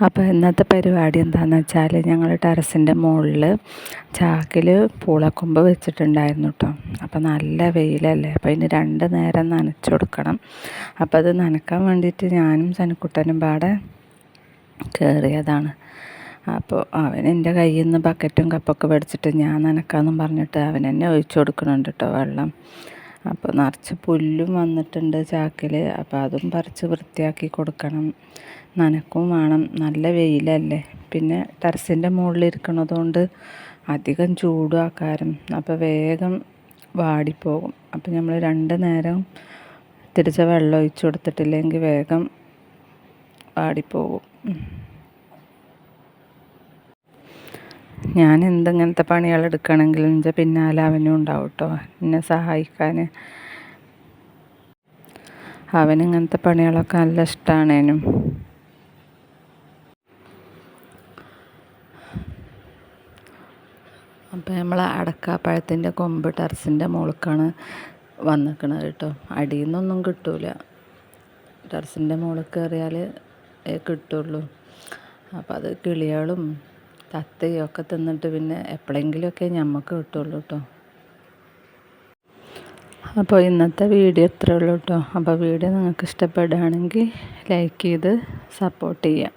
അപ്പോൾ ഇന്നത്തെ പരിപാടി എന്താണെന്ന് വെച്ചാൽ ഞങ്ങൾ ടെറസിൻ്റെ മുകളിൽ ചാക്കിൽ പൂളക്കൊമ്പ് വെച്ചിട്ടുണ്ടായിരുന്നു കേട്ടോ. അപ്പോൾ നല്ല വെയിലല്ലേ, അപ്പോൾ അതിന് 2 നേരം നനച്ചു കൊടുക്കണം. അപ്പോൾ അത് നനക്കാൻ വേണ്ടിയിട്ട് ഞാനും സനക്കുട്ടനും പാടെ കയറിയതാണ്. അപ്പോൾ അവൻ എൻ്റെ കയ്യിൽ നിന്ന് ബക്കറ്റും കപ്പൊക്കെ മേടിച്ചിട്ട് ഞാൻ നനക്കാമെന്നും പറഞ്ഞിട്ട് അവൻ എന്നെ ഒഴിച്ചു കൊടുക്കുന്നുണ്ട് കേട്ടോ വെള്ളം. അപ്പോൾ നിറച്ച് പുല്ലും വന്നിട്ടുണ്ട് ചാക്കിൽ. അപ്പോൾ അതും പറിച്ച് വൃത്തിയാക്കി കൊടുക്കണം, നനക്കും വേണം. നല്ല വെയിലല്ലേ, പിന്നെ ടെറസിൻ്റെ മുകളിലിരിക്കണതുകൊണ്ട് അധികം ചൂടും ആക്കാരം, അപ്പോൾ വേഗം വാടിപ്പോകും. അപ്പോൾ നമ്മൾ 2 നേരം തിരിച്ച വെള്ളം ഒഴിച്ചു കൊടുത്തിട്ടില്ലെങ്കിൽ വേഗം വാടിപ്പോകും. ഞാൻ എന്തിങ്ങനത്തെ പണികൾ എടുക്കണമെങ്കിലും എൻ്റെ പിന്നാലെ അവനും ഉണ്ടാവും കേട്ടോ എന്നെ സഹായിക്കാൻ. അവനിങ്ങനത്തെ പണികളൊക്കെ നല്ല ഇഷ്ടമാണേനും. അപ്പോൾ നമ്മൾ അടക്കാപ്പഴത്തിൻ്റെ കൊമ്പ് ടെറസിൻ്റെ മുകൾക്കാണ് വന്നിക്കണത് കേട്ടോ. അടിയിൽ നിന്നൊന്നും കിട്ടൂല, ടെറസിൻ്റെ മുകളിൽ കയറിയാൽ കിട്ടുള്ളൂ. അപ്പോൾ അത് കിളികളും തത്തയും ഒക്കെ തിന്നിട്ട് പിന്നെ എപ്പോഴെങ്കിലുമൊക്കെ ഞമ്മക്ക് കിട്ടുള്ളൂ കേട്ടോ. അപ്പോൾ ഇന്നത്തെ വീഡിയോ ഇത്രയേ ഉള്ളൂ കേട്ടോ. അപ്പോൾ വീഡിയോ നിങ്ങൾക്ക് ഇഷ്ടപ്പെടുകയാണെങ്കിൽ ലൈക്ക് ചെയ്ത് സപ്പോർട്ട് ചെയ്യാം.